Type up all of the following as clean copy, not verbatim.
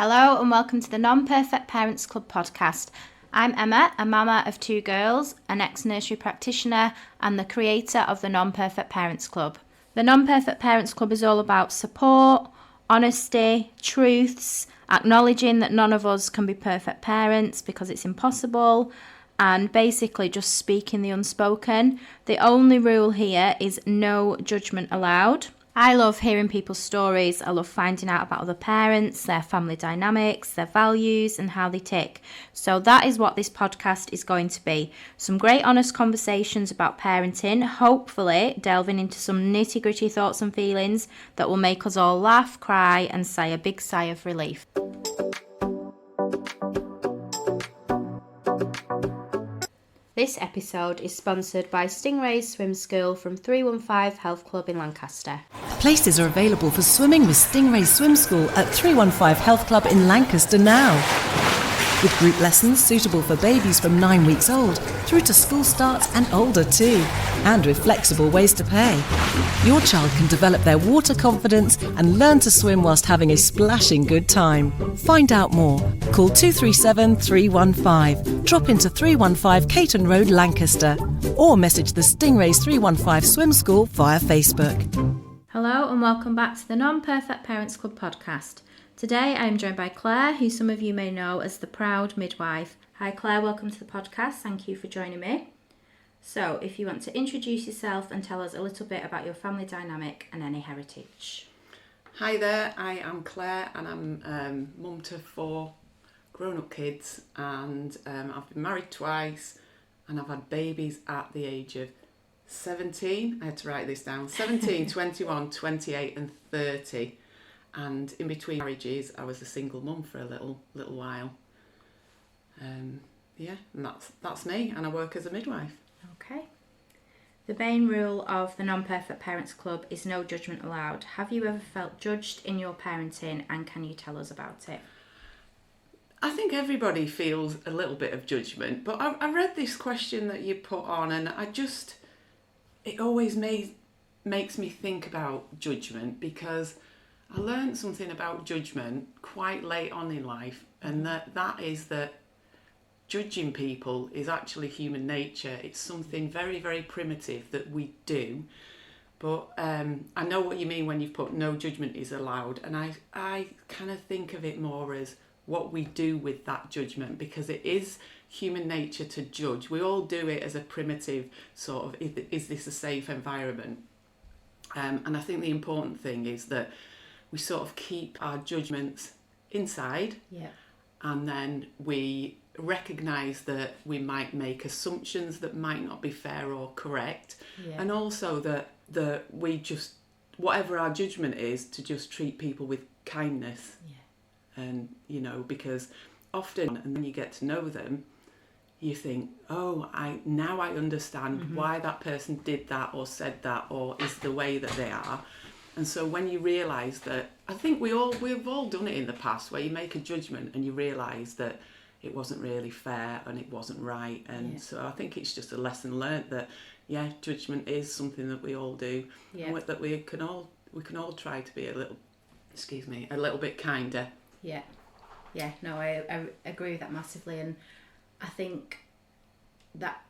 Hello and welcome to the Non-Perfect Parents Club podcast. I'm Emma, a mama of 2 girls, an ex-nursery practitioner and the creator of the Non-Perfect Parents Club. The Non-Perfect Parents Club is all about support, honesty, truths, acknowledging that none of us can be perfect parents because it's impossible, and basically just speaking the unspoken. The only rule here is no judgment allowed. I love hearing people's stories. I love finding out about other parents, their family dynamics, their values and how they tick. So that is what this podcast is going to be. Some great honest conversations about parenting, hopefully delving into some nitty-gritty thoughts and feelings that will make us all laugh, cry and sigh a big sigh of relief. This episode is sponsored by Stingray's Swim School from 315 Health Club in Lancaster. Places are available for swimming with Stingray's Swim School at 315 Health Club in Lancaster now. With group lessons suitable for babies from 9 weeks old through to school starts and older too. And with flexible ways to pay. Your child can develop their water confidence and learn to swim whilst having a splashing good time. Find out more. Call 237 315. Drop into 315 Caton Road, Lancaster. Or message the Stingray's 315 Swim School via Facebook. Hello and welcome back to the Non-Perfect Parents Club podcast. Today I am joined by Claire, who some of you may know as the proud midwife. Hi Claire, welcome to the podcast. Thank you for joining me. So if you want to introduce yourself and tell us a little bit about your family dynamic and any heritage. Hi there, I am Claire and I'm mum to 4 grown-up kids, and I've been married twice and I've had babies at the age of 17. I had to write this down. 17, 21, 28 and 30. And in between marriages, I was a single mum for a little while. And that's me, and I work as a midwife. Okay. The main rule of the Non-Perfect Parents Club is no judgment allowed. Have you ever felt judged in your parenting, and can you tell us about it? I think everybody feels a little bit of judgment, but I read this question that you put on, and it always makes me think about judgment, because I learned something about judgment quite late on in life, and that is that judging people is actually human nature. It's something very, very primitive that we do. But I know what you mean when you've put no judgment is allowed, and I kind of think of it more as what we do with that judgment, because it is human nature to judge. We all do it as a primitive sort of, is this a safe environment? And I think the important thing is that we sort of keep our judgments inside, and then we recognise that we might make assumptions that might not be fair or correct, and also that we just, whatever our judgment is, to just treat people with kindness. And because often, and when you get to know them, you think, I understand why that person did that or said that or is the way that they are. And so when you realise that, I think we've all done it in the past, where you make a judgment and you realise that it wasn't really fair and it wasn't right. And so I think it's just a lesson learnt that, judgment is something that we all do, and that we can all try to be a little bit kinder. No, I agree with that massively, and I think that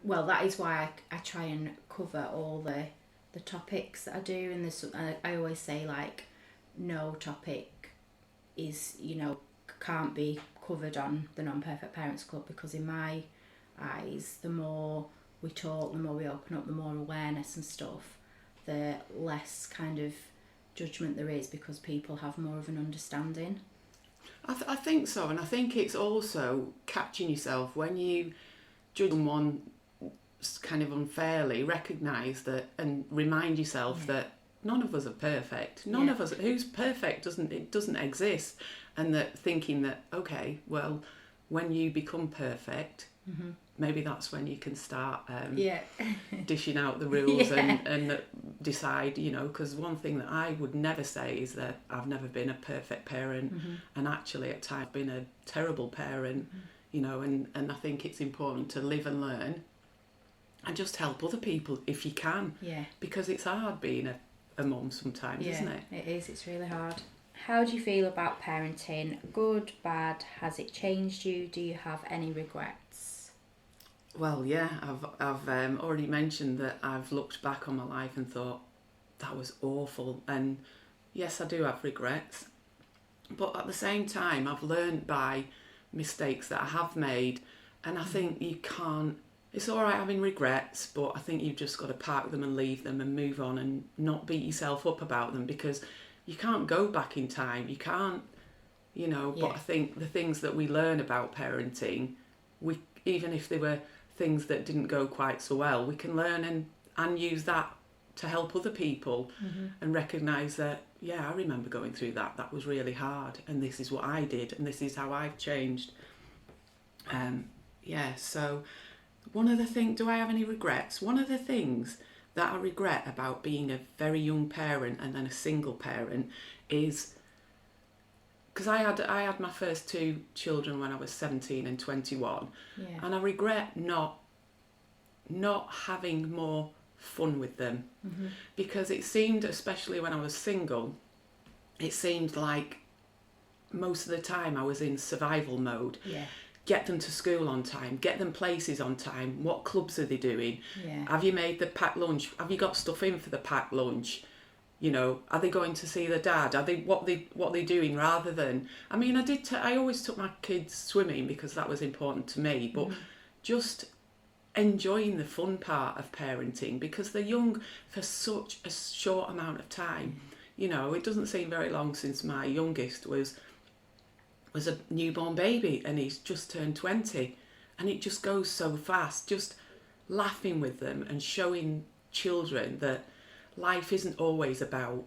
is why I try and cover all the topics that I do, and I always say, like, no topic is, can't be covered on the Non-Perfect Parents Club, because in my eyes, the more we talk, the more we open up, the more awareness and stuff, the less kind of judgment there is, because people have more of an understanding. I think so, and I think it's also catching yourself when you judge someone kind of unfairly. Recognise that and remind yourself that none of us are perfect. None of us, who's perfect doesn't exist, and that thinking that, okay, well, when you become perfect, maybe that's when you can start dishing out the rules and decide, because one thing that I would never say is that I've never been a perfect parent, and actually at times I've been a terrible parent, and I think it's important to live and learn and just help other people if you can, because it's hard being a mum sometimes, isn't it? It is, it's really hard. How do you feel about parenting? Good, bad? Has it changed you? Do you have any regrets? Well, yeah, I've already mentioned that I've looked back on my life and thought that was awful, and yes, I do have regrets, but at the same time I've learned by mistakes that I have made, and I think you can't, it's all right having regrets, but I think you've just got to park them and leave them and move on and not beat yourself up about them, because you can't go back in time, you can't, but I think the things that we learn about parenting, we, even if they were things that didn't go quite so well, we can learn and use that to help other people, and recognise that, yeah, I remember going through that was really hard, and this is what I did, and this is how I've changed. So one of the things, do I have any regrets? One of the things that I regret about being a very young parent and then a single parent is, because I had my first two children when I was 17 and 21, and I regret not having more fun with them, because it seemed, especially when I was single, it seemed like most of the time I was in survival mode. Get them to school on time, get them places on time, what clubs are they doing, have you made the packed lunch, have you got stuff in for the packed lunch, are they going to see their dad, are they what they doing, rather than, I mean, I always took my kids swimming because that was important to me, but just enjoying the fun part of parenting, because they're young for such a short amount of time. It doesn't seem very long since my youngest was a newborn baby, and he's just turned 20, and it just goes so fast. Just laughing with them and showing children that life isn't always about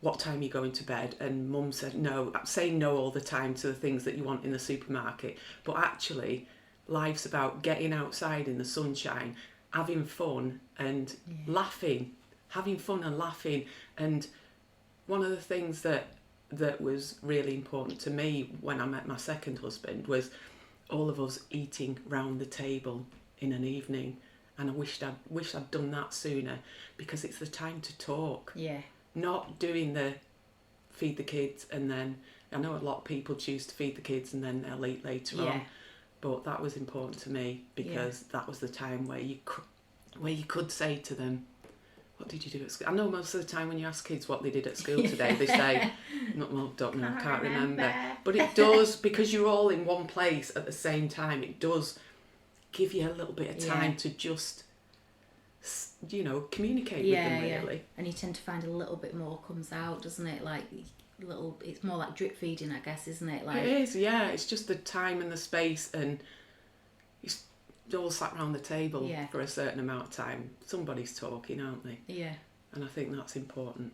what time you're going to bed, and mum said no, saying no all the time to the things that you want in the supermarket, but actually life's about getting outside in the sunshine, having fun and laughing, having fun and laughing. And one of the things that was really important to me when I met my second husband was all of us eating round the table in an evening, and I wish I'd done that sooner, because it's the time to talk. Not doing the feed the kids, and then I know a lot of people choose to feed the kids and then they'll eat later on, but that was important to me, because that was the time where you could say to them, what did you do at school? I know most of the time when you ask kids what they did at school today, they say, don't know, can't remember. But it does, because you're all in one place at the same time, it does give you a little bit of time to just, communicate with them, really. And you tend to find a little bit more comes out, doesn't it? Like, it's more like drip feeding, I guess, isn't it? Like, it is, yeah. It's just the time and the space, and it's all sat around the table for a certain amount of time. Somebody's talking, aren't they? And I think that's important.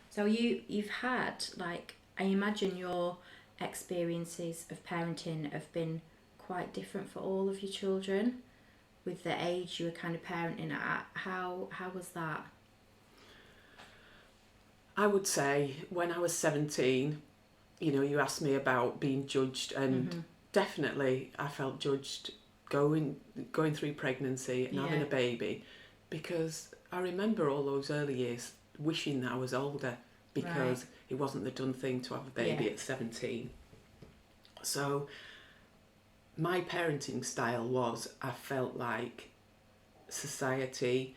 So you've had, like, I imagine your experiences of parenting have been quite different for all of your children, with the age you were kind of parenting at. How was that? I would say when I was 17, you asked me about being judged, and definitely I felt judged going through pregnancy and having a baby, because I remember all those early years wishing that I was older, because it wasn't the done thing to have a baby at 17. So my parenting style was, I felt like society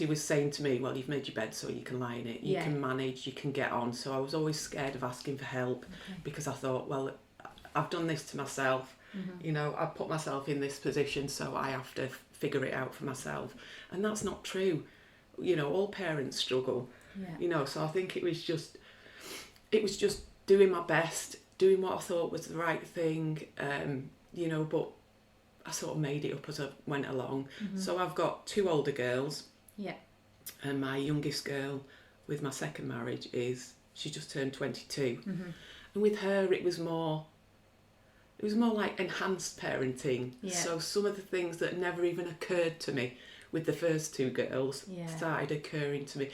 was saying to me, well, you've made your bed so you can lie in it, you can manage, you can get on. So I was always scared of asking for help, because I thought, well, I've done this to myself, I've put myself in this position, so I have to figure it out for myself. And that's not true. All parents struggle, so I think it was just doing my best, doing what I thought was the right thing, but I sort of made it up as I went along. So I've got two older girls, and my youngest girl with my second marriage she just turned 22, and with her it was more like enhanced parenting. So some of the things that never even occurred to me with the first two girls started occurring to me,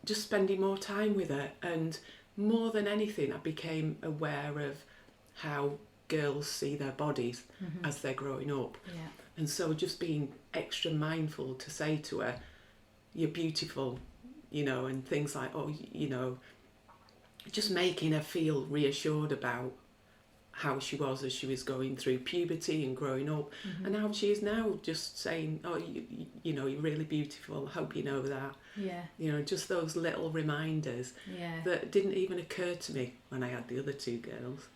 just spending more time with her, and more than anything I became aware of how girls see their bodies as they're growing up, and so just being extra mindful to say to her, you're beautiful, you know, and things like, oh, you know, just making her feel reassured about how she was as she was going through puberty and growing up, and how she is now, just saying, oh, you know, you're really beautiful, I hope you know that. Yeah. You know, just those little reminders that didn't even occur to me when I had the other two girls.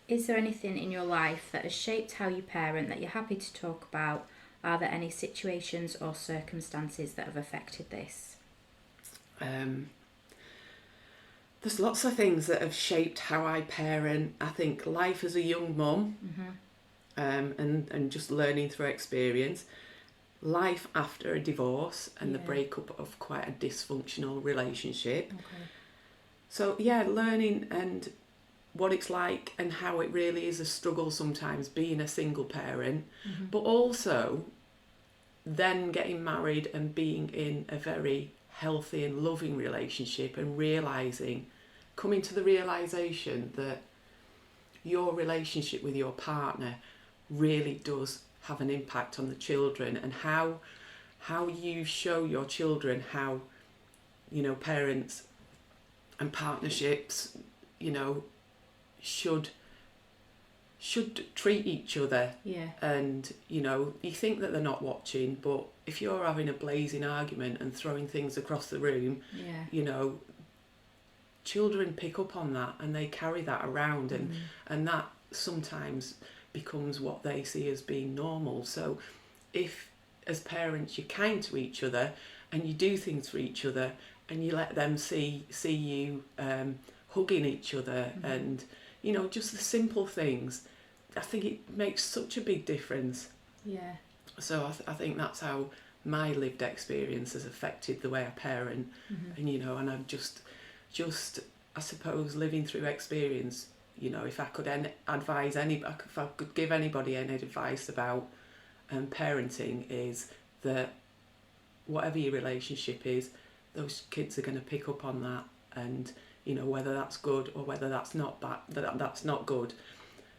Is there anything in your life that has shaped how you parent that you're happy to talk about? Are there any situations or circumstances that have affected this? There's lots of things that have shaped how I parent. I think life as a young mum, and just learning through experience. Life after a divorce and the breakup of quite a dysfunctional relationship. Okay. So yeah, learning and what it's like and how it really is a struggle sometimes being a single parent, but also then getting married and being in a very healthy and loving relationship, and coming to the realisation that your relationship with your partner really does have an impact on the children, and how you show your children how, you know, parents and partnerships, you know, should treat each other. And, you know, you think that they're not watching, but if you're having a blazing argument and throwing things across the room, you know, children pick up on that and they carry that around, and that sometimes becomes what they see as being normal. So if as parents you're kind to each other and you do things for each other, and you let them see you hugging each other, and, you know, just the simple things, I think it makes such a big difference. So I think that's how my lived experience has affected the way I parent. And, you know, and I'm just I suppose living through experience, you know, if I could advise if I could give anybody any advice about parenting, is that whatever your relationship is, those kids are going to pick up on that, and, you know, whether that's good or whether that's not bad, that's not good.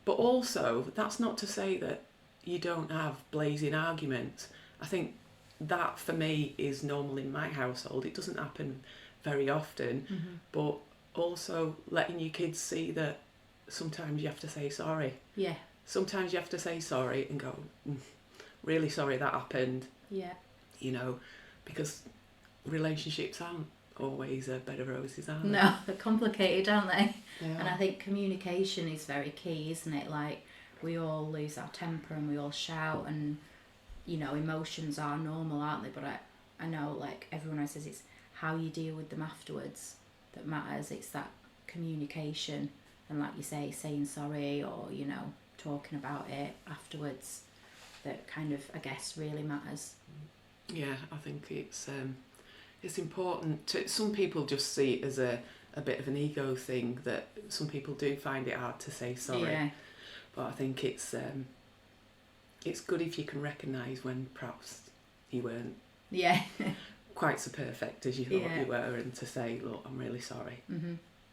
But also, that's not to say that you don't have blazing arguments. I think that for me is normal in my household. It doesn't happen very often, but also letting your kids see that sometimes you have to say sorry. Sometimes you have to say sorry and go, really sorry that happened. You know, because relationships aren't always a bed of roses, are they? No, they're complicated, aren't they? And I think communication is very key, isn't it? Like, we all lose our temper and we all shout, and, you know, emotions are normal, aren't they? But I know, like, everyone always says it's how you deal with them afterwards that matters. It's that communication, and, like you say, saying sorry, or, you know, talking about it afterwards, that kind of, I guess, really matters. Yeah, I think it's important to, some people just see it as a bit of an ego thing, that some people do find it hard to say sorry. But I think it's good if you can recognise when perhaps you weren't quite so perfect as you thought you were, and to say, look, I'm really sorry.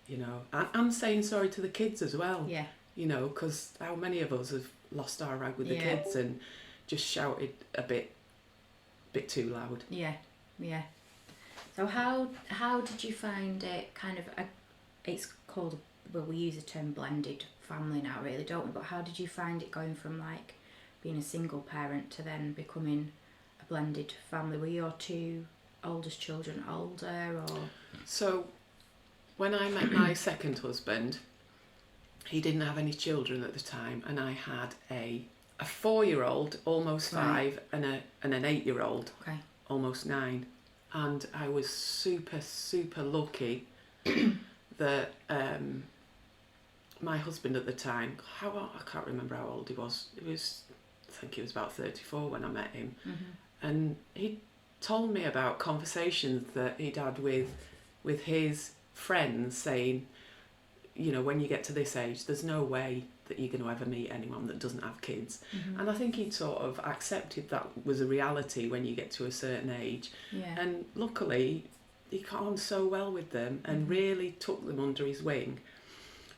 You know, and saying sorry to the kids as well. You know, because how many of us have lost our rag with the kids and just shouted a bit too loud. So how did you find it, kind of, it's called, well, we use the term blended family now, really, don't we? But how did you find it going from, like, being a single parent to then becoming a blended family? Were your two oldest children older, or? So when I met my second husband, he didn't have any children at the time, and I had a 4-year-old, almost 5, and an 8-year-old, almost 9. And I was super, super lucky that my husband at the time, I can't remember how old he was. I think he was about 34 when I met him. And he told me about conversations that he'd had with his friends, saying, you know, when you get to this age, there's no way that you're going to ever meet anyone that doesn't have kids. And I think he'd sort of accepted that was a reality when you get to a certain age. And luckily, he got on so well with them and really took them under his wing.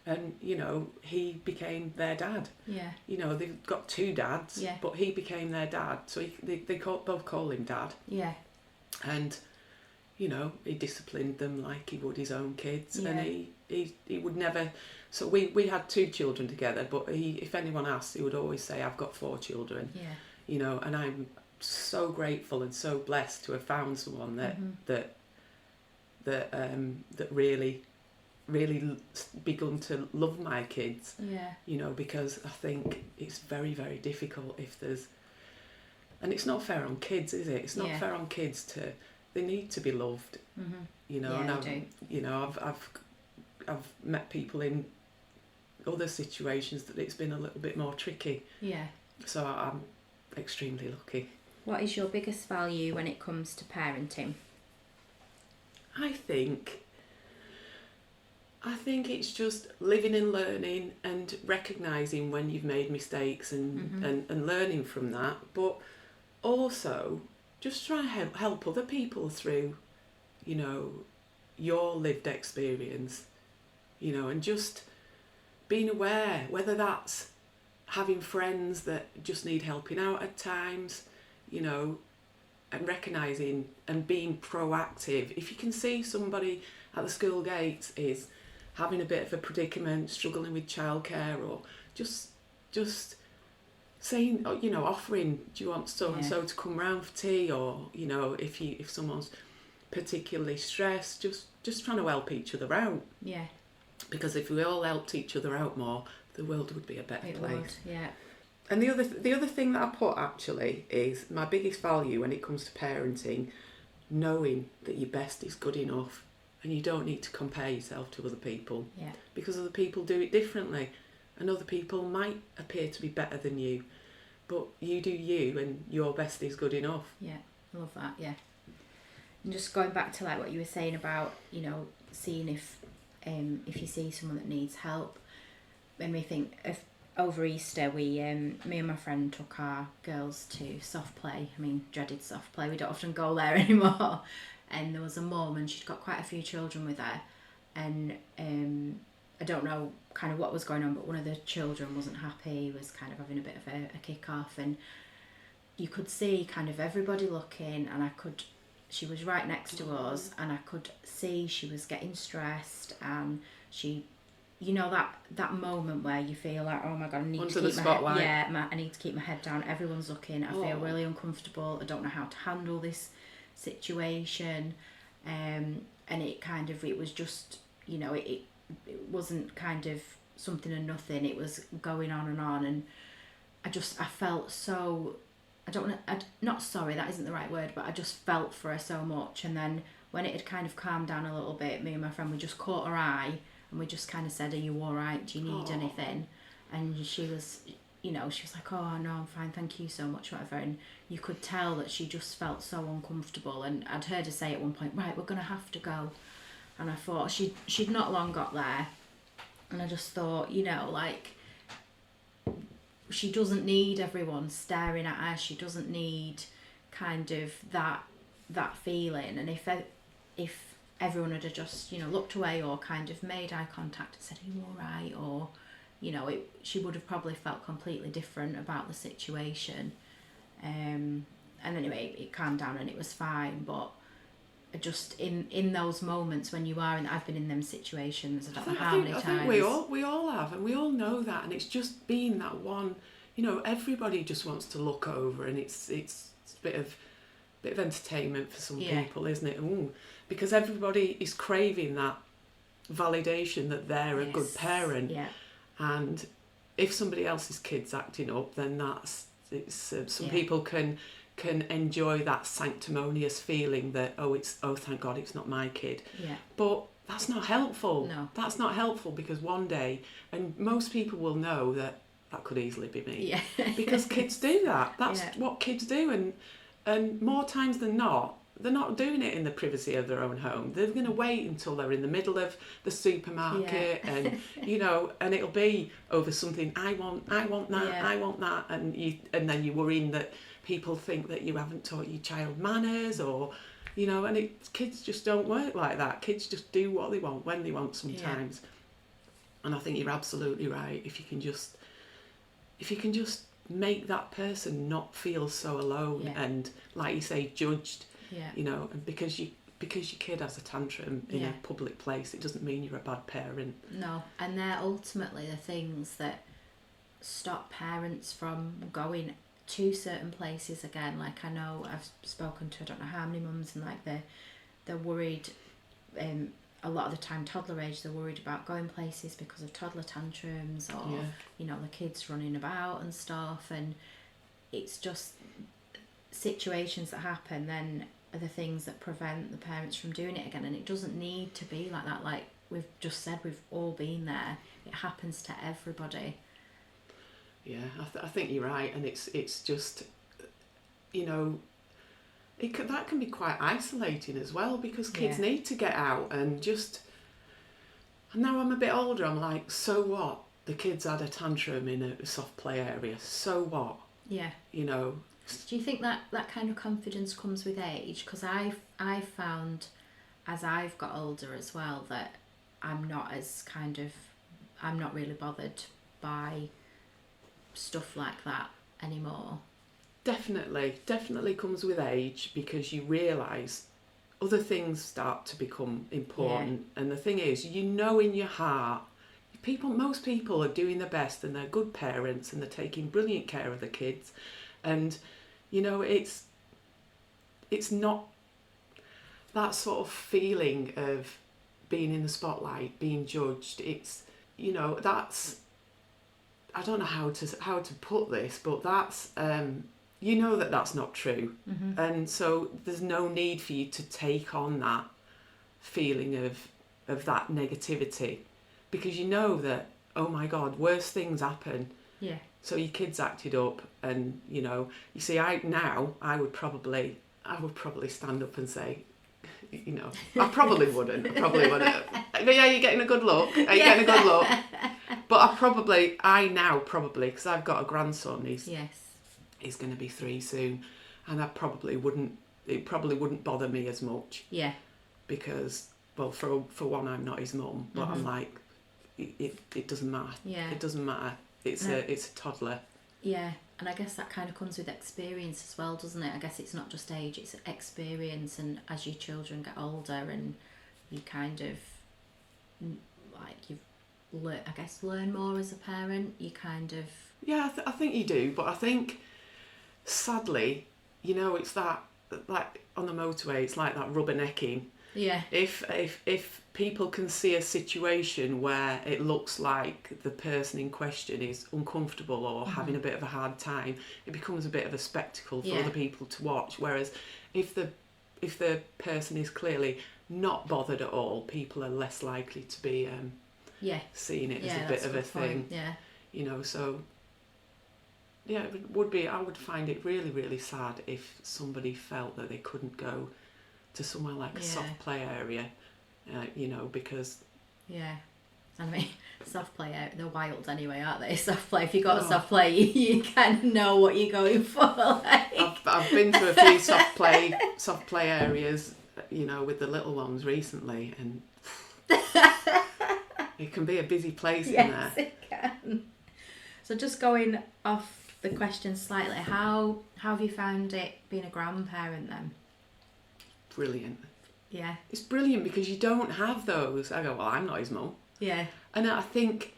And, you know, he became their dad. You know, they've got 2 dads, but he became their dad. So they both call him Dad. And, you know, he disciplined them like he would his own kids, Yeah. and he would never. So we had 2 children together, but if anyone asked, he would always say, "I've got 4 children." Yeah. You know, and I'm so grateful and so blessed to have found someone that really begun to love my kids. Yeah. You know, because I think it's very, very difficult if there's, and it's not fair on kids, is it? It's not fair on kids they need to be loved. Mm-hmm. You know, Yeah, and they do. you know, I've met people in other situations that it's been a little bit more tricky. Yeah. So I'm extremely lucky. What is your biggest value when it comes to parenting? I think it's just living and learning and recognising when you've made mistakes and learning from that, but also just try and help other people through, you know, your lived experience, you know, and just being aware, whether that's having friends that just need helping out at times, you know, and recognising and being proactive. If you can see somebody at the school gate is having a bit of a predicament, struggling with childcare, or just saying, you know, offering, do you want so and so to come round for tea, or, you know, if someone's particularly stressed, just trying to help each other out. Yeah. Because if we all helped each other out more, the world would be a better place. Would, yeah. And the other thing that I put actually is my biggest value when it comes to parenting, knowing that your best is good enough, and you don't need to compare yourself to other people. Yeah. Because other people do it differently, and other people might appear to be better than you, but you do you, and your best is good enough. Yeah, I love that. Yeah. And just going back to like what you were saying about, you know, seeing if you see someone that needs help. When we think of over Easter, me and my friend took our girls to soft play. I mean, dreaded soft play. We don't often go there anymore. And there was a mum, and she'd got quite a few children with her, and I don't know kind of what was going on, but one of the children wasn't happy, was kind of having a bit of a kick off, and you could see kind of everybody looking, and she was right next to us, and I could see she was getting stressed, and she, you know, that moment where you feel like, oh my God, I need to keep my head, I need to keep my head down, everyone's looking, I feel really uncomfortable, I don't know how to handle this situation, and it was just, you know, it wasn't kind of something and nothing, it was going on, and I felt so, not sorry, that isn't the right word, but I just felt for her so much. And then when it had kind of calmed down a little bit, me and my friend, we just caught her eye, and we just kind of said, are you all right, do you need anything? And she was, you know, she was like, oh no, I'm fine, thank you so much, whatever. And you could tell that she just felt so uncomfortable, and I'd heard her say at one point, right, we're gonna have to go. And I thought she'd not long got there, and I just thought, you know, like, she doesn't need everyone staring at her, she doesn't need kind of that feeling. And if everyone had just, you know, looked away or kind of made eye contact and said, are you all right, or, you know, she would have probably felt completely different about the situation. And anyway, it calmed down and it was fine, but just in those moments when you are in, I've been in them situations, I don't know how many times. I think we all have, and we all know that, and it's just being that one, you know, everybody just wants to look over, and it's a bit of entertainment for some people, isn't it? Ooh, because everybody is craving that validation that they're a good parent, and if somebody else's kid's acting up, then some people can enjoy that sanctimonious feeling that, oh thank God it's not my kid. But that's not helpful. No. That's not helpful, because one day, and most people will know that could easily be me. Because kids do that. That's what kids do, and more times than not, they're not doing it in the privacy of their own home. They're going to wait until they're in the middle of the supermarket, and you know, and it'll be over something. I want that. I want that, and then you're worrying that people think that you haven't taught your child manners, or, you know, and kids just don't work like that. Kids just do what they want when they want sometimes. And I think you're absolutely right. If you can just make that person not feel so alone and, like you say, judged, you know, and because because your kid has a tantrum in a public place, it doesn't mean you're a bad parent. No, and they're ultimately the things that stop parents from going to certain places again. Like, I know I've spoken to I don't know how many mums, and like they're worried, a lot of the time toddler age, they're worried about going places because of toddler tantrums, or you know, the kids running about and stuff, and it's just situations that happen then are the things that prevent the parents from doing it again. And it doesn't need to be like that. Like we've just said, we've all been there. It happens to everybody. Yeah, I think you're right, and it's just, you know, that can be quite isolating as well, because kids need to get out and just. And now I'm a bit older, I'm like, so what? The kids had a tantrum in a soft play area. So what? Yeah. You know. Do you think that kind of confidence comes with age? Because I've found, as I've got older as well, that I'm not really bothered by stuff like that anymore. Definitely comes with age, because you realise other things start to become important. And the thing is, you know in your heart, most people are doing their best, and they're good parents, and they're taking brilliant care of the kids, and you know, it's not that sort of feeling of being in the spotlight, being judged. It's, you know, that's, I don't know how to put this, but that's, you know, that's not true. Mm-hmm. And so there's no need for you to take on that feeling of that negativity, because you know that, oh my God, worse things happen. Yeah. So your kids acted up, and you know, you see, I would probably stand up and say, you know, I probably wouldn't. But yeah, you're getting a good look. Are you getting a good look? But I now probably, because I've got a grandson. He's going to be 3 soon, and it probably wouldn't bother me as much. Yeah. Because, well, for one, I'm not his mum, but I'm like, it doesn't matter. Yeah. It doesn't matter. It's a toddler. Yeah, and I guess that kind of comes with experience as well, doesn't it? I guess it's not just age, it's experience, and as your children get older and you kind of, like, you've learn more as a parent, you kind of... Yeah, I think you do, but I think, sadly, you know, it's that, like, on the motorway, it's like that rubbernecking. Yeah. If people can see a situation where it looks like the person in question is uncomfortable or having a bit of a hard time, it becomes a bit of a spectacle for other people to watch. Whereas if the person is clearly not bothered at all, people are less likely to be seeing it as a bit of a thing. Yeah. You know, so yeah, it would be. I would find it really, really sad if somebody felt that they couldn't go to somewhere like a soft play area, you know, because... Yeah, I mean, soft play, they're wild anyway, aren't they? Soft play, if you've got a soft play, you kind of know what you're going for. Like. I've been to a few soft play areas, you know, with the little ones recently, and it can be a busy place in there. Yes, it can. So just going off the question slightly, how have you found it being a grandparent then? Brilliant. Yeah. It's brilliant because you don't have those. I go, well, I'm not his mum. Yeah. And I think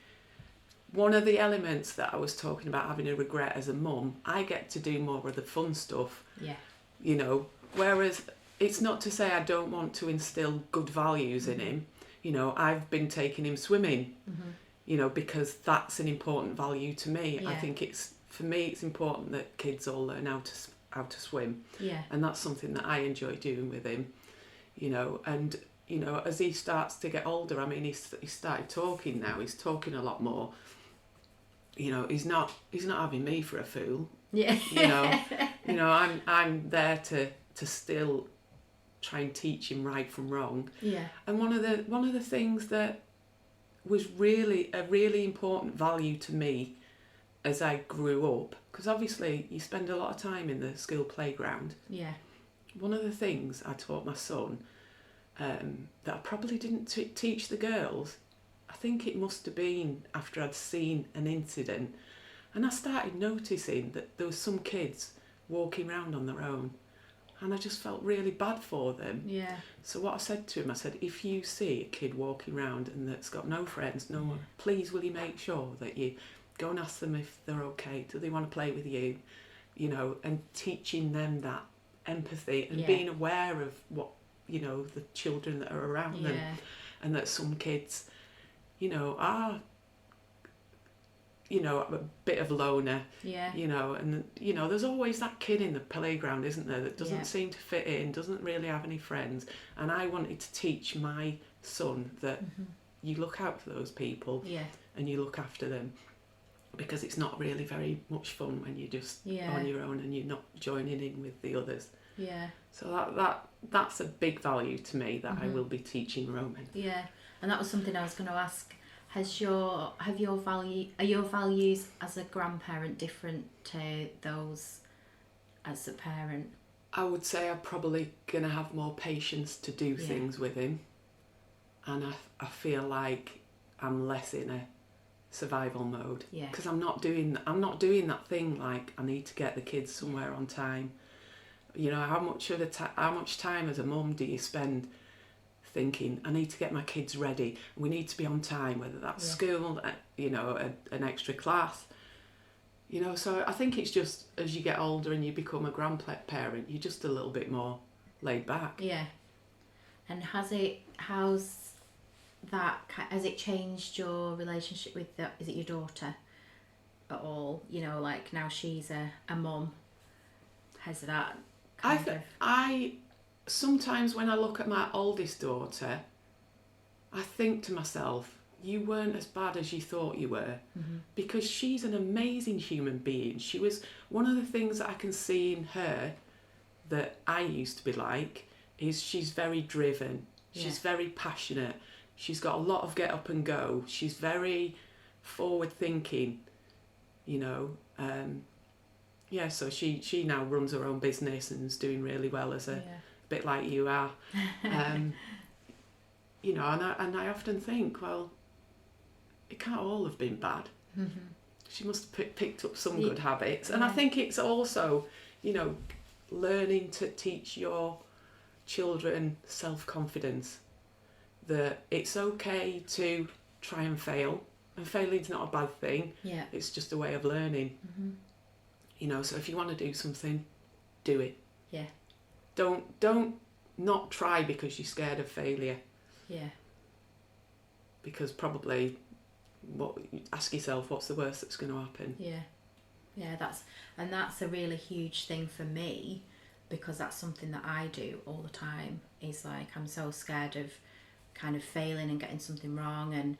one of the elements that I was talking about having a regret as a mum, I get to do more of the fun stuff. Yeah. You know, whereas it's not to say I don't want to instill good values in him. You know, I've been taking him swimming, you know, because that's an important value to me. Yeah. I think for me, it's important that kids all learn how to swim. Yeah. And that's something that I enjoy doing with him, you know. And, you know, as he starts to get older, I mean, he's started talking now. He's talking a lot more. You know, he's not having me for a fool. Yeah. You know, I'm there to still try and teach him right from wrong. Yeah. And one of the things that was really a really important value to me as I grew up, because obviously you spend a lot of time in the school playground. Yeah. One of the things I taught my son that I probably didn't teach the girls, I think it must have been after I'd seen an incident, and I started noticing that there was some kids walking around on their own, And I just felt really bad for them. Yeah. So what I said to him, I said, if you see a kid walking around and that's got no friends, no one, please will you make sure that you go and ask them if they're okay, do they want to play with you, you know, and teaching them that empathy and being aware of what, you know, the children that are around them, and that some kids, you know, are, you know, a bit of loner, you know, and, you know, there's always that kid in the playground, isn't there, that doesn't seem to fit in, doesn't really have any friends. And I wanted to teach my son that you look out for those people and you look after them, because it's not really very much fun when you're just on your own and you're not joining in with the others. Yeah. So that's a big value to me that I will be teaching Roman. Yeah, and that was something I was going to ask. Are your values as a grandparent different to those as a parent? I would say I'm probably going to have more patience to do things with him, and I feel like I'm less in a survival mode, because I'm not doing that thing like I need to get the kids somewhere on time. You know, how much time as a mum do you spend thinking I need to get my kids ready, we need to be on time, whether that's school, you know, an extra class, you know. So I think it's just as you get older and you become a grandparent, you're just a little bit more laid back. Yeah. And has it changed your relationship with is it your daughter at all? You know, like now she's a mum, has that I sometimes when I look at my oldest daughter, I think to myself, you weren't as bad as you thought you were, because she's an amazing human being. She was one of the things that I can see in her that I used to be like is she's very driven, she's very passionate, she's got a lot of get up and go, she's very forward thinking, you know. So she now runs her own business and is doing really well as a bit like you are. You know, and I often think, well, it can't all have been bad. She must have picked up some good habits. And I think it's also, you know, learning to teach your children self-confidence, that it's okay to try and fail, and failing's not a bad thing. It's just a way of learning. You know, so if you want to do something, do it. Don't not try because you're scared of failure. Because probably ask yourself, what's the worst that's going to happen? That's a really huge thing for me, because that's something that I do all the time. Is like, I'm so scared of kind of failing and getting something wrong, and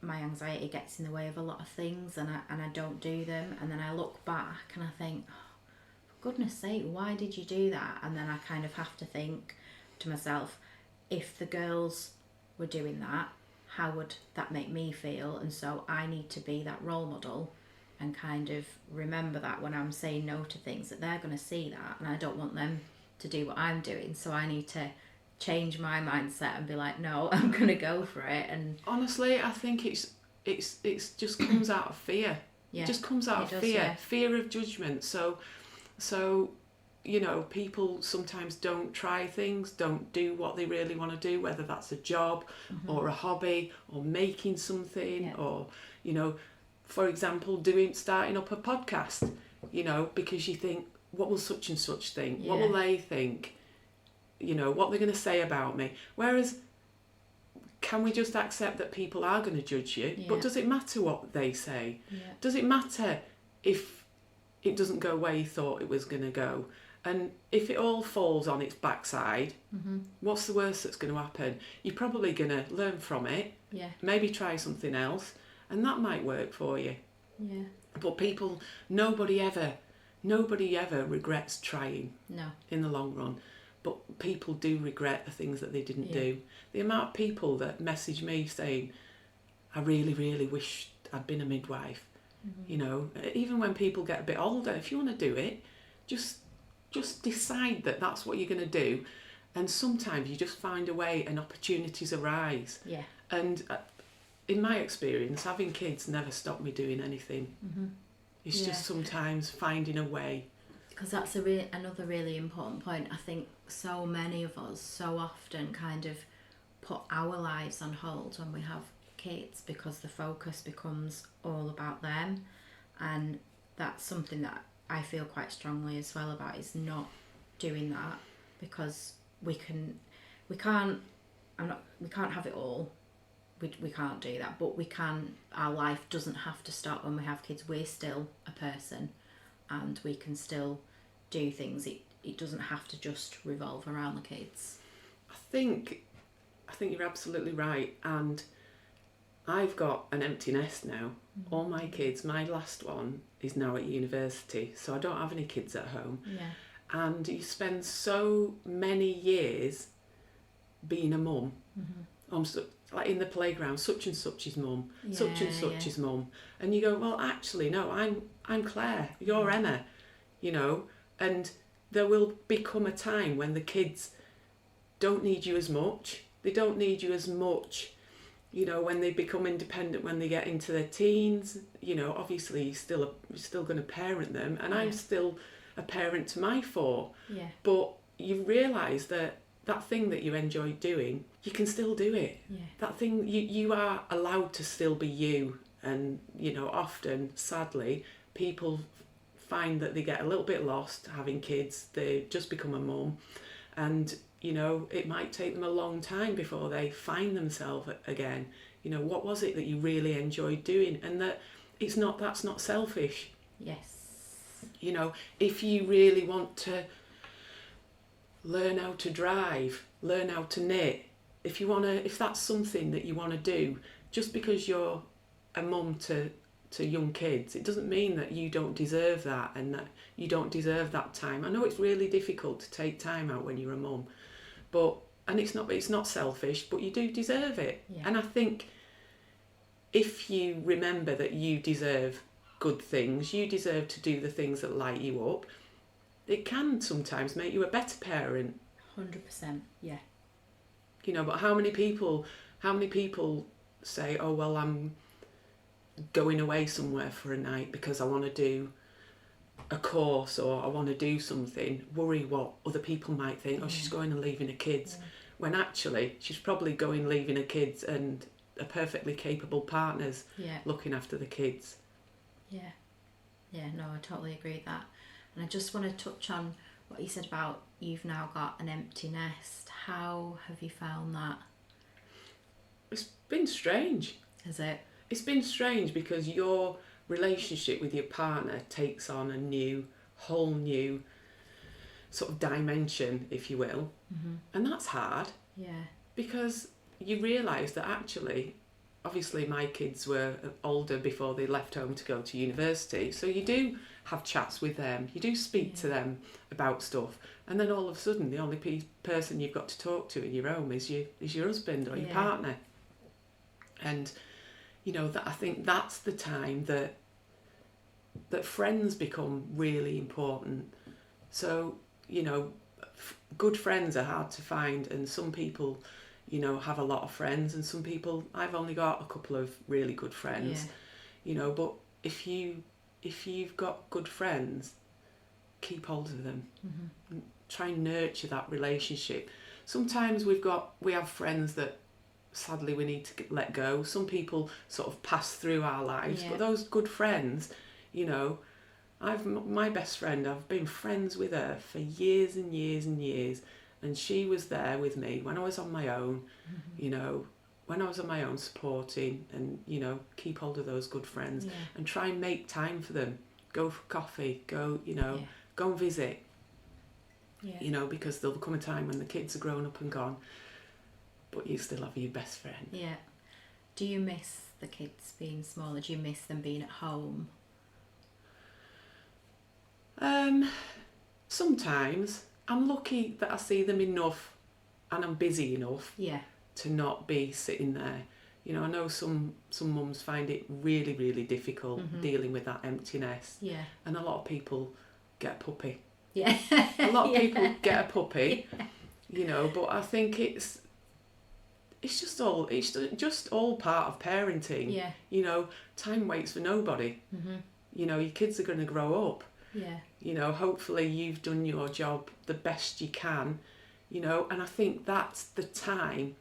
my anxiety gets in the way of a lot of things, and I don't do them, and then I look back and I think, oh, for goodness sake, why did you do that? And then I kind of have to think to myself, if the girls were doing that, how would that make me feel? And so I need to be that role model and kind of remember that when I'm saying no to things, that they're going to see that, and I don't want them to do what I'm doing. So I need to change my mindset and be like, no, I'm going to go for it. And honestly, I think it's just comes out of fear. It just comes out of fear, fear of judgment. So you know, people sometimes don't try things, don't do what they really want to do, whether that's a job or a hobby or making something, or, you know, for example, starting up a podcast, you know, because you think, what will such and such think? What will they think? You know, what they're going to say about me. Whereas, can we just accept that people are going to judge you? But does it matter what they say? Does it matter if it doesn't go where you thought it was going to go? And if it all falls on its backside, what's the worst that's going to happen? You're probably going to learn from it, maybe try something else, and that might work for you. But nobody ever regrets trying in the long run. But people do regret the things that they didn't do. The amount of people that message me saying, I really, really wish I'd been a midwife. You know, even when people get a bit older, if you want to do it, just decide that that's what you're going to do. And sometimes you just find a way and opportunities arise. And in my experience, having kids never stopped me doing anything. It's just sometimes finding a way Because that's another really important point. I think so many of us so often kind of put our lives on hold when we have kids because the focus becomes all about them, and that's something that I feel quite strongly as well about, is not doing that, because we can't have it all. We can't do that, but we can. Our life doesn't have to stop when we have kids. We're still a person, and we can still do things. It doesn't have to just revolve around the kids. I think you're absolutely right, and I've got an empty nest now. All my kids, my last one is now at university, so I don't have any kids at home. Yeah. And you spend so many years being a mum. Like in the playground, such and such is mum, such and such is mum, and you go, well, actually, no, I'm Claire, you're Emma, you know, and there will become a time when the kids don't need you as much. They don't need you as much, you know, when they become independent, when they get into their teens. You know, obviously you're still going to parent them, and I'm still a parent to my 4. Yeah. But you realise that thing that you enjoy doing, you can still do it. Yeah. That thing, you are allowed to still be you. And, you know, often, sadly, people find that they get a little bit lost having kids. They just become a mum, and, you know, it might take them a long time before they find themselves again. You know, what was it that you really enjoyed doing? And that's not selfish. Yes. You know, if you really want to learn how to drive, learn how to knit, if that's something that you want to do, just because you're a mum to young kids, it doesn't mean that you don't deserve that, and that you don't deserve that time. I know it's really difficult to take time out when you're a mum, and it's not selfish, but you do deserve it. Yeah. And I think if you remember that you deserve good things, you deserve to do the things that light you up, it can sometimes make you a better parent. 100%, yeah. You know, but how many people say, oh, well, I'm going away somewhere for a night because I want to do a course, or I want to do something, worry what other people might think. Oh, she's going and leaving her kids. When actually she's probably going, leaving her kids, and a perfectly capable partner's looking after the kids. Yeah, no, I totally agree with that. And I just want to touch on what you said about you've now got an empty nest. How have you found that? It's been strange. Is it? It's been strange because your relationship with your partner takes on a whole new sort of dimension, if you will. And that's hard. Yeah. Because you realise that actually, obviously my kids were older before they left home to go to university, so you do have chats with them, you do speak to them about stuff, and then all of a sudden the only person you've got to talk to in your home is your husband or your partner. And you know, that I think that's the time that friends become really important. So, you know, good friends are hard to find, and some people, you know, have a lot of friends, and some people, I've only got a couple of really good friends, you know, but if you've got good friends, keep hold of them. Try and nurture that relationship. Sometimes we have friends that sadly we need to let go. Some people sort of pass through our lives, but those good friends, you know, my best friend, I've been friends with her for years and years and years, and she was there with me when I was on my own, you know, when I was on my own, supporting, and, you know, keep hold of those good friends and try and make time for them. Go for coffee, go and visit, you know, because there'll come a time when the kids are grown up and gone, but you still have your best friend. Yeah. Do you miss the kids being smaller? Do you miss them being at home? Sometimes. I'm lucky that I see them enough and I'm busy enough to not be sitting there. You know, I know some mums find it really, really difficult dealing with that empty nest. Yeah. And a lot of people get a puppy. Yeah. A lot of people get a puppy, you know, but I think it's just all part of parenting. Yeah. You know, time waits for nobody. You know, your kids are going to grow up. Yeah. You know, hopefully you've done your job the best you can, you know, and I think that's the time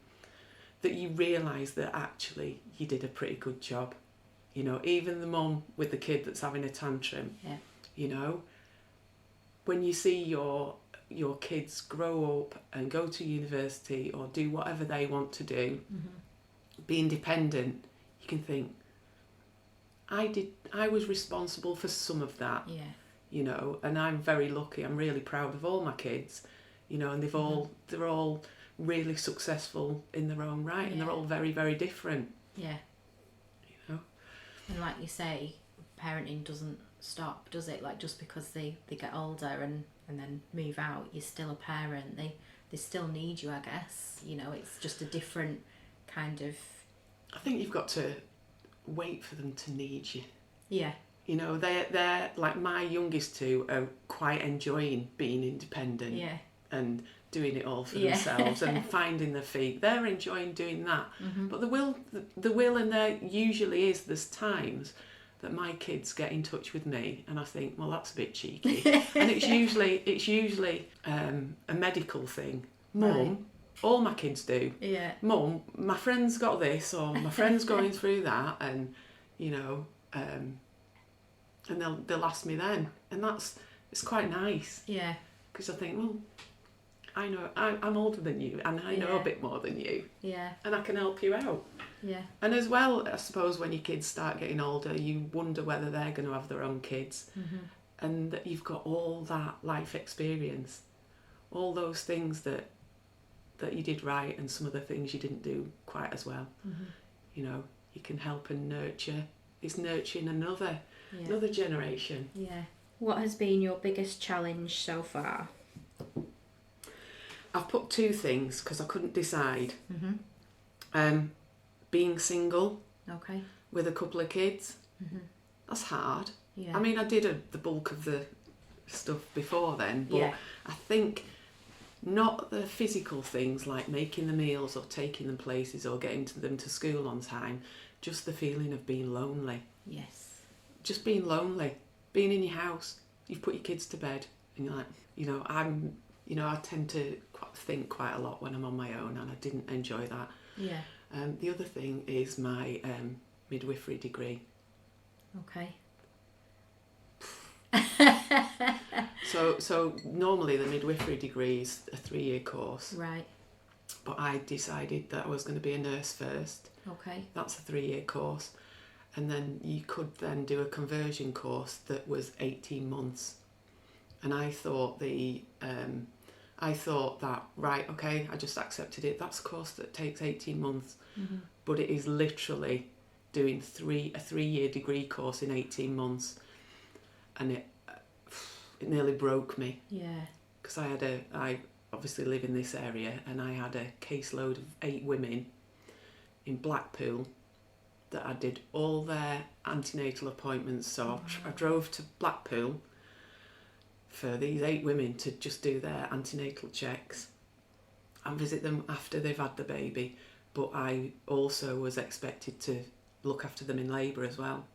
that you realise that actually you did a pretty good job. You know, even the mum with the kid that's having a tantrum, you know, when you see your kids grow up and go to university or do whatever they want to do, be independent, you can think, I was responsible for some of that. Yeah. You know, and I'm very lucky. I'm really proud of all my kids, you know, and they're all really successful in their own right, and they're all very, very different. Yeah. You know. And like you say, parenting doesn't stop, does it? Like, just because they get older and then move out, you're still a parent. They still need you, I guess. You know, it's just a different kind of... I think you've got to wait for them to need you. Yeah. You know, they're like, my youngest two are quite enjoying being independent and doing it all for themselves and finding their feet. They're enjoying doing that. But the will and there usually is, there's times that my kids get in touch with me and I think, well, that's a bit cheeky. And it's usually a medical thing. Mum, all my kids do. Yeah. Mum, my friend's got this, or my friend's going through that, and, you know, and they'll ask me then, and it's quite nice. Yeah. Because I think, well, I know I'm older than you, and I know a bit more than you. Yeah. And I can help you out. Yeah. And as well, I suppose when your kids start getting older, you wonder whether they're going to have their own kids, and that you've got all that life experience, all those things that you did right, and some of the things you didn't do quite as well. You know, you can help and nurture. It's nurturing another generation. Yeah. What has been your biggest challenge so far? I've put two things because I couldn't decide. Being single. Okay. With a couple of kids. That's hard. Yeah. I mean, I did the bulk of the stuff before then, but I think not the physical things like making the meals or taking them places or getting them to school on time, just the feeling of being lonely. Yes. Just being lonely, being in your house, you've put your kids to bed, and you're like, I tend to think quite a lot when I'm on my own, and I didn't enjoy that. Yeah. The other thing is my midwifery degree. Okay. So normally the midwifery degree is a 3-year course. Right. But I decided that I was going to be a nurse first. Okay. That's a 3-year course. And then you could then do a conversion course that was 18 months. And I thought that, right, okay, I just accepted it. That's a course that takes 18 months. But it is literally doing a 3-year degree course in 18 months. And it nearly broke me. Yeah. Because I obviously live in this area, and I had a caseload of 8 women in Blackpool that I did all their antenatal appointments. So I drove to Blackpool for these 8 women to just do their antenatal checks and visit them after they've had the baby. But I also was expected to look after them in labour as well.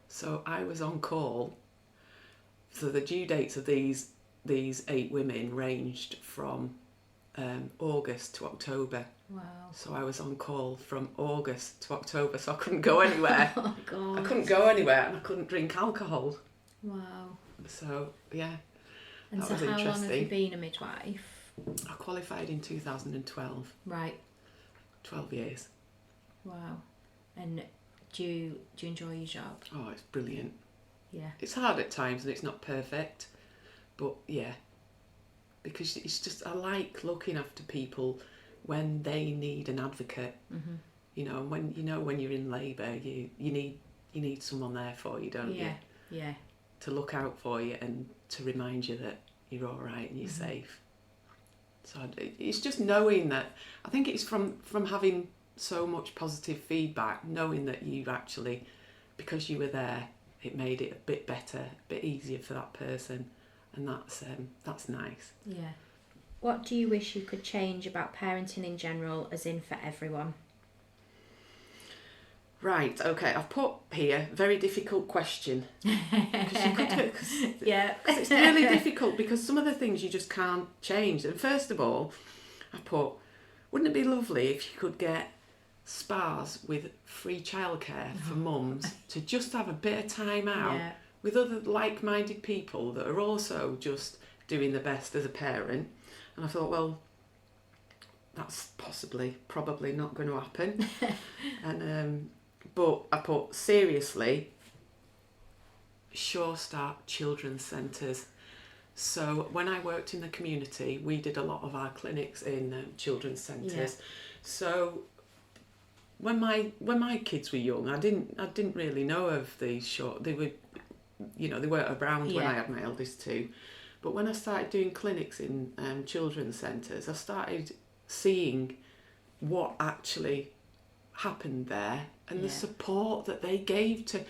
So I was on call. So the due dates of these 8 women ranged from August to October. Wow. So I was on call from August to October, so I couldn't go anywhere. Oh, God. I couldn't go anywhere, and I couldn't drink alcohol. Wow. So, yeah. And that so was how interesting. Long have you been a midwife? I qualified in 2012. Right. 12 years. Wow. And do you enjoy your job? Oh, it's brilliant. Yeah. It's hard at times and it's not perfect, but yeah. Because it's just, I like looking after people when they need an advocate. You know, when you're in labour, you need someone there for you, don't you? Yeah. To look out for you and to remind you that you're all right and you're safe. So it's just knowing that. I think it's from having so much positive feedback, knowing that you actually, because you were there, it made it a bit better, a bit easier for that person, and that's nice. Yeah. What do you wish you could change about parenting in general, as in for everyone? Right, okay, I've put here, very difficult question. Because it's really difficult because some of the things you just can't change. And first of all, I put, wouldn't it be lovely if you could get spas with free childcare for mums to just have a bit of time out with other like-minded people that are also just doing the best as a parent. And I thought, well, that's probably not going to happen. And but I put, seriously, Sure Start Children's Centres. So when I worked in the community, we did a lot of our clinics in children's centres. So when my kids were young, I didn't really know of these they were, they weren't around when I had my eldest two. But when I started doing clinics in children's centres, I started seeing what actually happened there and the support that they gave to,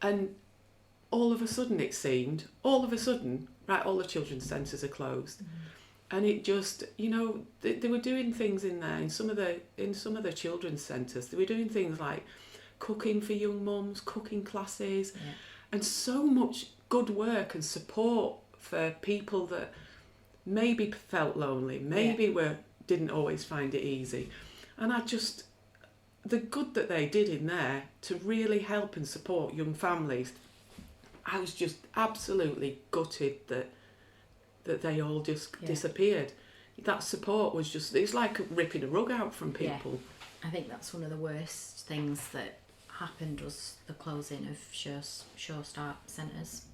and all of a sudden it seemed, all the children's centres are closed. And it just, they were doing things in there, in some of the children's centres, they were doing things like cooking for young mums, cooking classes, and so much good work and support for people that maybe felt lonely, maybe didn't always find it easy. And the good that they did in there to really help and support young families, I was just absolutely gutted that they all just disappeared. That support was just, it's like ripping a rug out from people. I think that's one of the worst things that happened, was the closing of Sure Start centres.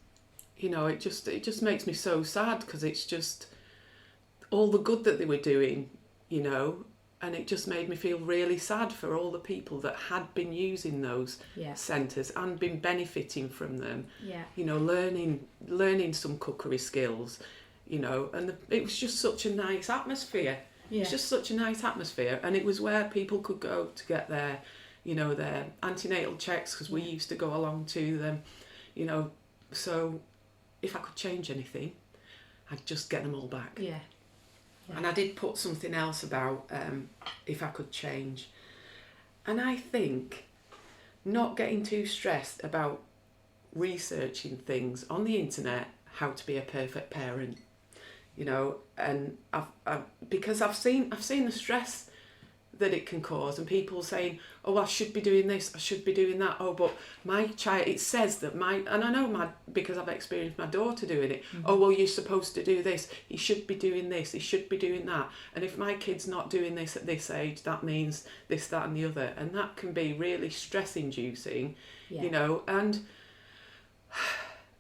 It just makes me so sad, because it's just all the good that they were doing, and it just made me feel really sad for all the people that had been using those centres and been benefiting from them. Learning some cookery skills, and it was just such a nice atmosphere. It's just such a nice atmosphere, and it was where people could go to get their antenatal checks, because we used to go along to them, so if I could change anything, I'd just get them all back. And I did put something else about if I could change. And I think not getting too stressed about researching things on the internet, how to be a perfect parent, and because I've seen the stress that it can cause, and people saying, oh, I should be doing this, I should be doing that, oh, but my child, it says that and I know because I've experienced my daughter doing it, oh, well, you're supposed to do this, he should be doing this, he should be doing that, and if my kid's not doing this at this age, that means this, that and the other, and that can be really stress inducing, and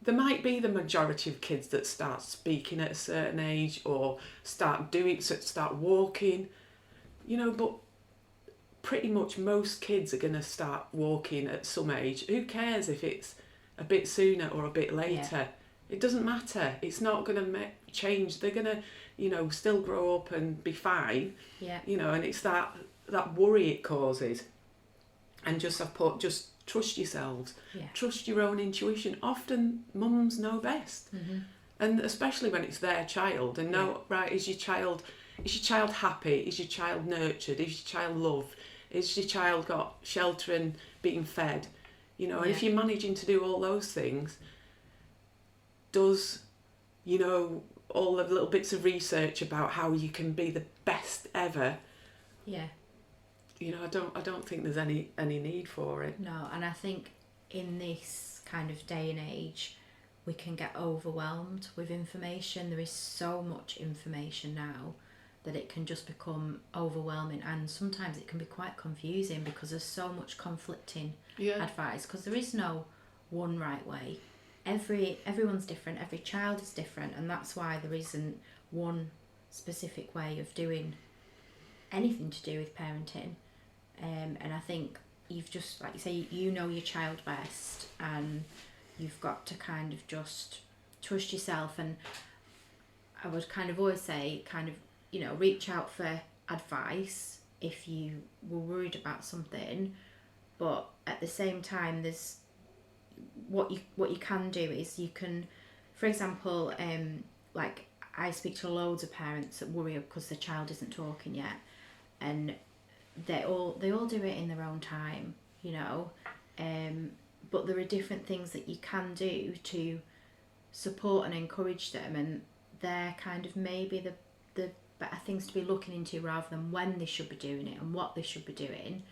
there might be the majority of kids that start speaking at a certain age, or start walking, but pretty much most kids are going to start walking at some age. Who cares if it's a bit sooner or a bit later? It doesn't matter. It's not going to change. They're going to, still grow up and be fine. And it's that worry it causes. And just trust yourselves. Trust your own intuition. Often mums know best. And especially when it's their child, and know, right, is your child happy? Is your child nurtured? Is your child loved? Is your child got shelter and being fed? And if you're managing to do all those things, does, all the little bits of research about how you can be the best ever. I don't think there's any need for it. No, and I think in this kind of day and age, we can get overwhelmed with information. There is so much information now that it can just become overwhelming, and sometimes it can be quite confusing because there's so much conflicting advice, because there is no one right way. Everyone's different, every child is different, and that's why there isn't one specific way of doing anything to do with parenting. And I think you've just, like you say, you know your child best, and you've got to kind of just trust yourself. And I would kind of always say, reach out for advice if you were worried about something, but at the same time, there's what you can do is you can, for example, like I speak to loads of parents that worry because their child isn't talking yet, and they all do it in their own time. you know. But there are different things that you can do to support and encourage them, and they're kind of maybe the better things to be looking into rather than when they should be doing it and what they should be doing.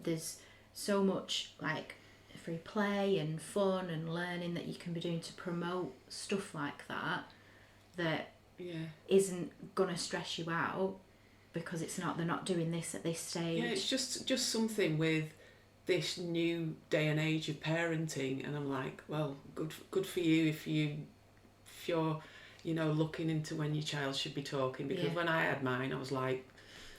There's so much like free play and fun and learning that you can be doing to promote stuff like that isn't gonna stress you out, because they're not doing this at this stage. Yeah, it's just something with this new day and age of parenting, and I'm like, well, good for you if you're, you know, looking into when your child should be talking, because when I had mine, I was like,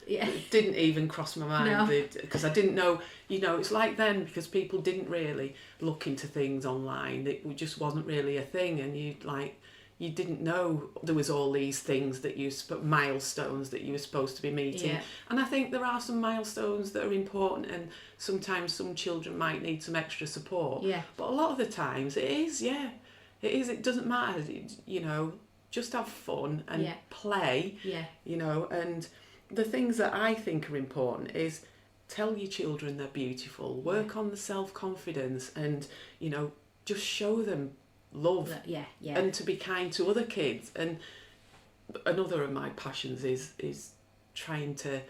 it didn't even cross my mind, because I didn't know, you know, it's like then, because people didn't really look into things online, it just wasn't really a thing, and you didn't know there was all these things that milestones that you were supposed to be meeting. And I think there are some milestones that are important, and sometimes some children might need some extra support. But a lot of the times it doesn't matter, you know, just have fun and play, you know. And the things that I think are important is tell your children they're beautiful, work on the self-confidence, and, you know, just show them love and to be kind to other kids. And another of my passions is trying to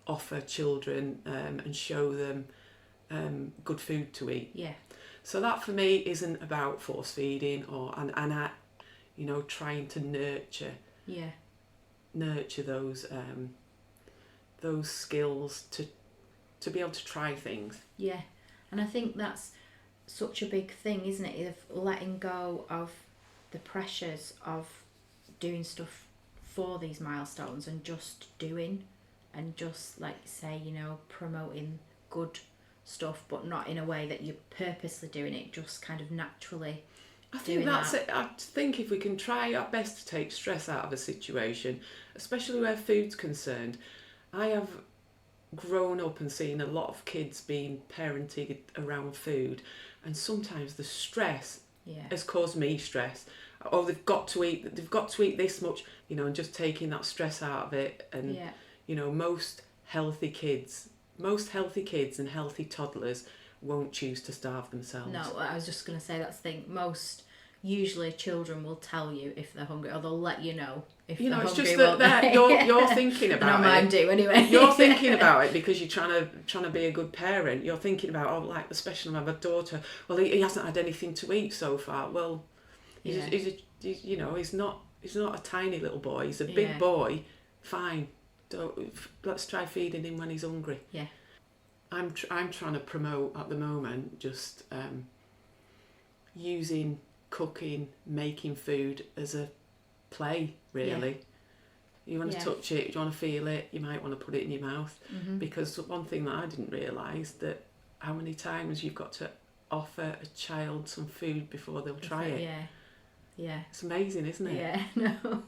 offer children and show them good food to eat. So that for me isn't about force feeding and I, you know, trying to nurture those skills to be able to try things. And I think that's such a big thing, isn't it, of letting go of the pressures of doing stuff for these milestones and just doing, and just, like you say, you know, promoting good stuff, but not in a way that you're purposely doing it, just kind of naturally. I think that's it. I think if we can try our best to take stress out of a situation, especially where food's concerned. I have grown up and seen a lot of kids being parented around food, and sometimes the stress has caused me stress. Oh, they've got to eat this much, you know, and just taking that stress out of it. And you know, most healthy kids and healthy toddlers won't choose to starve themselves. No, I was just going to say that's the thing. Usually children will tell you if they're hungry, or they'll let you know if they're hungry. It's just that you're thinking about it. No, mine do anyway. You're thinking about it because you're trying to be a good parent. You're thinking about, oh, like especially my daughter. Well, he hasn't had anything to eat so far. Well, he's not a tiny little boy. He's a big boy. Fine. Let's try feeding him when he's hungry. I'm trying to promote at the moment just using cooking, making food as a play, really. You want to touch it, you want to feel it, you might want to put it in your mouth. Because one thing that I didn't realise, that how many times you've got to offer a child some food before they'll try it. It's amazing, isn't it? No.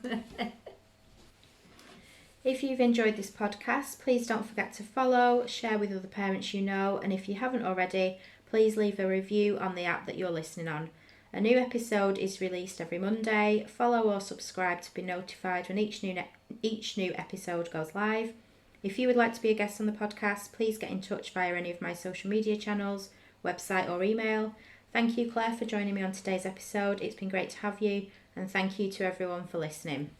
If you've enjoyed this podcast, please don't forget to follow, share with other parents you know, and if you haven't already, please leave a review on the app that you're listening on. A new episode is released every Monday. Follow or subscribe to be notified when each new episode goes live. If you would like to be a guest on the podcast, please get in touch via any of my social media channels, website or email. Thank you, Claire, for joining me on today's episode. It's been great to have you, and thank you to everyone for listening.